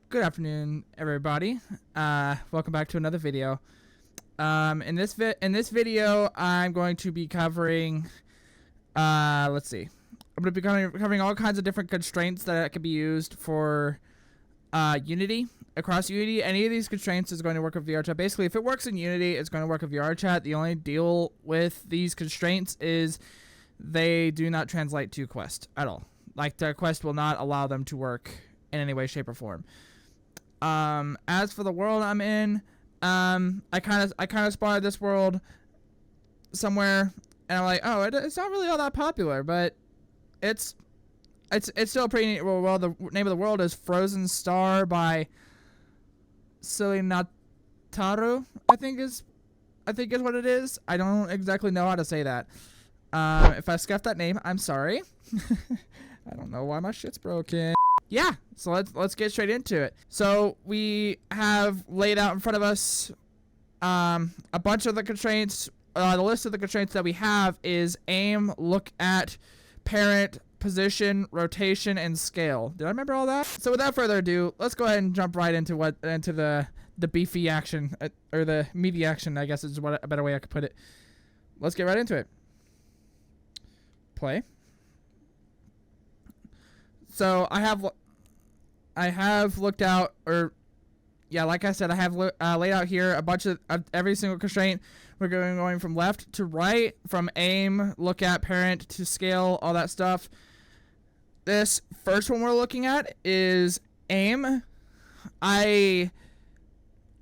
Good afternoon, everybody. Welcome back to another video. In this video, I'm going to be covering. Let's see. I'm going to be covering all kinds of different constraints that can be used for Unity. Across Unity, any of these constraints is going to work with VRChat. Basically, if it works in Unity, it's going to work with VRChat. The only deal with these constraints is they do not translate to Quest at all. Like, the Quest will not allow them to work in any way, shape, or form. As for the world I'm in, I kind of spotted this world somewhere, and I'm like, oh, it's not really all that popular, but it's still a pretty neat world. Well, the name of the world is Frozen Star by Silinataru, I think is what it is. I don't exactly know how to say that. If I scuffed that name, I'm sorry. I don't know why my shit's broken. Yeah, so let's get straight into it. So we have laid out in front of us a bunch of the constraints. The list of the constraints that we have is aim, look at, parent, position, rotation, and scale. Did I remember all that? So without further ado, let's go ahead and jump right into the beefy action, or the meaty action, I guess is what a better way I could put it. Let's get right into it. Play. So I have looked out, or yeah, like I said, I have laid out here a bunch of every single constraint. We're going from left to right, from aim, look at, parent, to scale, all that stuff. This first one we're looking at is aim. I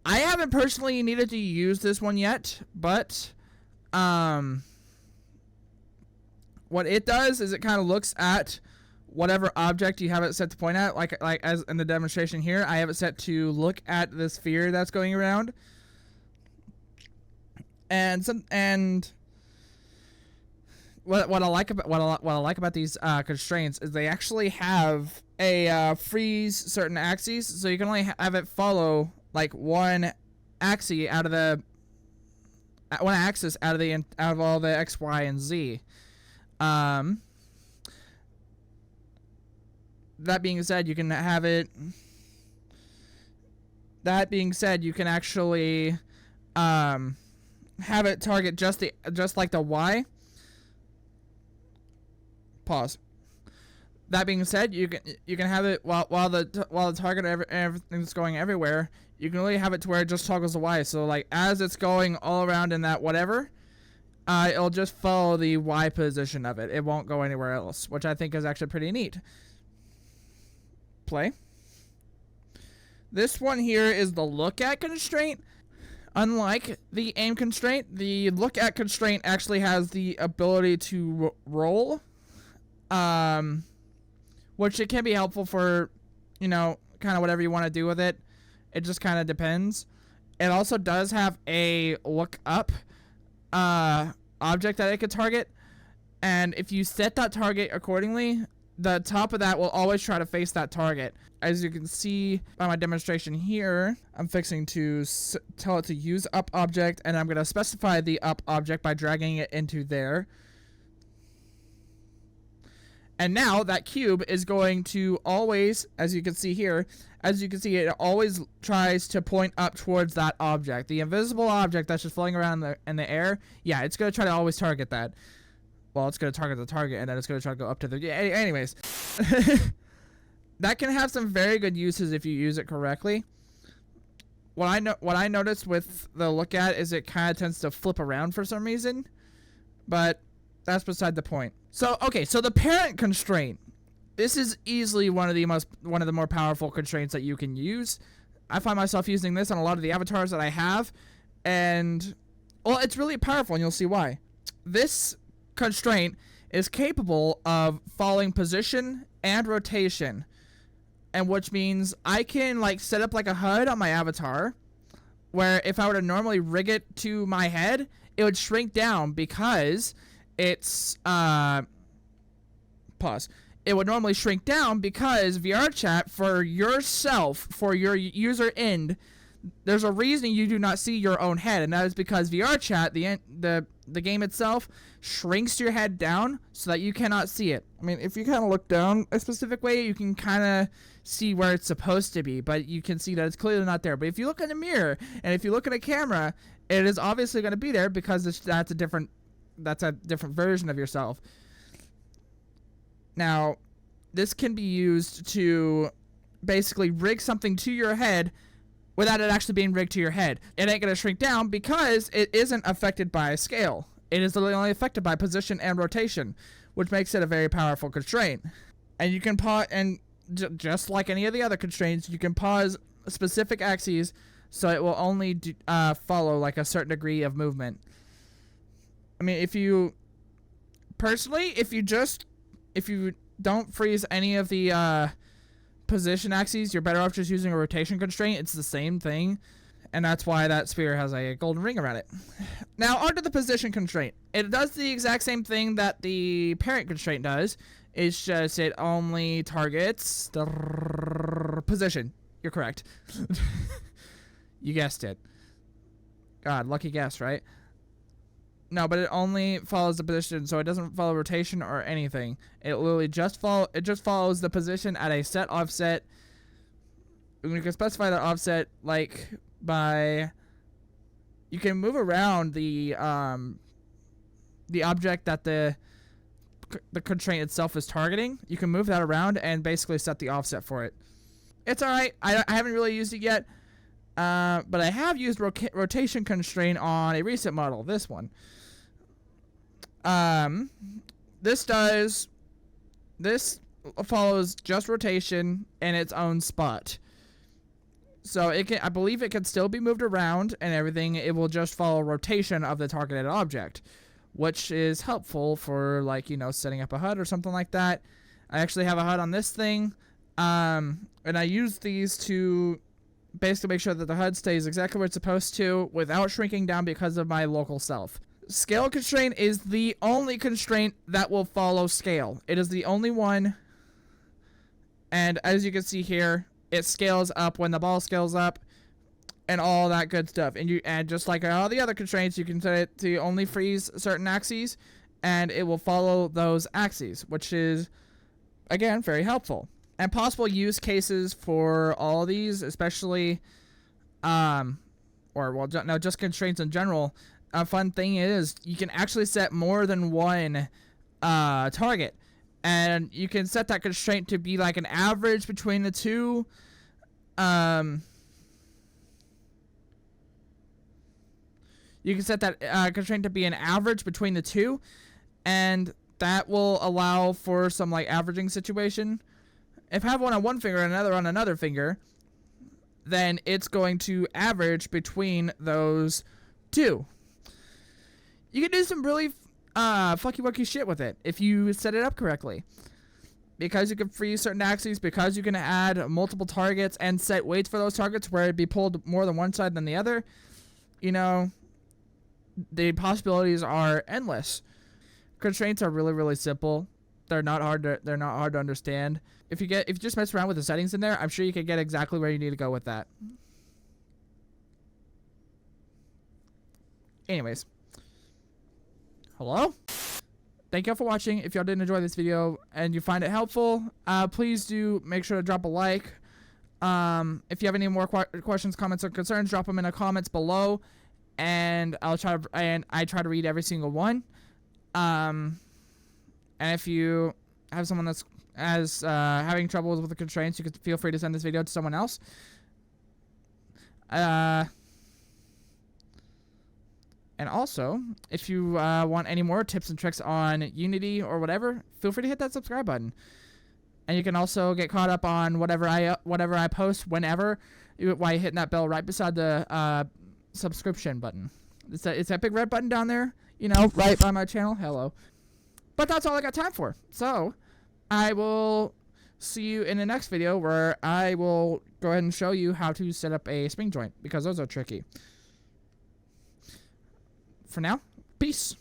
haven't personally needed to use this one yet, but what it does is it kind of looks at whatever object you have it set to point at, like as in the demonstration here, I have it set to look at the sphere that's going around. And what I like about these constraints is they actually have a freeze certain axes, so you can only have it follow like one axis out of all the X, Y, and Z. That being said, you can have it. That being said, you can actually have it target just like the Y. Pause. That being said, you can have it while the target everything's going everywhere. You can really have it to where it just toggles the Y. So like as it's going all around in that whatever, it'll just follow the Y position of it. It won't go anywhere else, which I think is actually pretty neat. Play. This one here is the look at constraint. Unlike the aim constraint, the look at constraint actually has the ability to roll, which it can be helpful for, kind of whatever you want to do with it. It just kind of depends. It also does have a look up object that it could target, and if you set that target accordingly, the top of that will always try to face that target. As you can see by my demonstration here, I'm fixing to tell it to use up object, and I'm going to specify the up object by dragging it into there. And now that cube is going to always, as you can see here, it always tries to point up towards that object. The invisible object that's just floating around in the air, yeah, it's going to try to always target that. Well, it's going to target the target, and then it's going to try to go up to the... Yeah, anyways. That can have some very good uses if you use it correctly. What I noticed with the look at is it kind of tends to flip around for some reason. But that's beside the point. So, okay, so the parent constraint. This is easily one of the more powerful constraints that you can use. I find myself using this on a lot of the avatars that I have. And, well, it's really powerful, and you'll see why. This constraint is capable of following position and rotation, and which means I can like set up like a HUD on my avatar where if I were to normally rig it to my head, it would shrink down because it's pause. It would normally shrink down because VRChat for yourself, for your user end, there's a reason you do not see your own head, and that is because VRChat, the game itself, shrinks your head down so that you cannot see it. I mean, if you kind of look down a specific way, you can kind of see where it's supposed to be, but you can see that it's clearly not there. But if you look in the mirror and if you look at a camera, it is obviously going to be there because that's a different version of yourself. Now, this can be used to basically rig something to your head without it actually being rigged to your head. It ain't going to shrink down because it isn't affected by scale. It is literally only affected by position and rotation, which makes it a very powerful constraint. And you can pause, and just like any of the other constraints, you can pause specific axes so it will only follow like a certain degree of movement. I mean, if you don't freeze any of the position axes, you're better off just using a rotation constraint. It's the same thing, and that's why that sphere has a golden ring around it. Now, onto the position constraint. It does the exact same thing that the parent constraint does. It's just it only targets the position. You're correct. You guessed it. God, lucky guess, right? No, but it only follows the position, so it doesn't follow rotation or anything. It literally just follows the position at a set offset. You can specify that offset like by, you can move around the object that the constraint itself is targeting. You can move that around and basically set the offset for it. It's alright. I haven't really used it yet, but I have used rotation constraint on a recent model, this one. This follows just rotation in its own spot. So I believe it can still be moved around and everything. It will just follow rotation of the targeted object, which is helpful for, like, you know, setting up a HUD or something like that. I actually have a HUD on this thing, and I use these to basically make sure that the HUD stays exactly where it's supposed to without shrinking down because of my local self. Scale constraint is the only constraint that will follow scale. It is the only one, and as you can see here, it scales up when the ball scales up and all that good stuff. And just like all the other constraints, you can set it to only freeze certain axes and it will follow those axes, which is, again, very helpful. And possible use cases for all these, especially just constraints in general. A fun thing is you can actually set more than one target, and you can set that constraint to be like an average between the two. You can set that constraint to be an average between the two, and that will allow for some like averaging situation. If I have one on one finger and another on another finger, then it's going to average between those two. You can do some really fucky-wucky shit with it if you set it up correctly. Because you can freeze certain axes, because you can add multiple targets and set weights for those targets where it'd be pulled more than one side than the other, you know, the possibilities are endless. Constraints are really, really simple. They're not hard to understand. If you just mess around with the settings in there, I'm sure you can get exactly where you need to go with that. Anyways. Hello? Thank y'all for watching. If y'all did enjoy this video and you find it helpful, please do make sure to drop a like. If you have any more questions, comments, or concerns, drop them in the comments below, and I try to read every single one. And if you have someone that's having trouble with the constraints, you can feel free to send this video to someone else. And also, if you want any more tips and tricks on Unity or whatever, feel free to hit that subscribe button. And you can also get caught up on whatever I post whenever by hitting that bell right beside the subscription button. It's that big red button down there, you know, right by my channel. Hello. But that's all I got time for. So I will see you in the next video where I will go ahead and show you how to set up a spring joint, because those are tricky. For now, peace.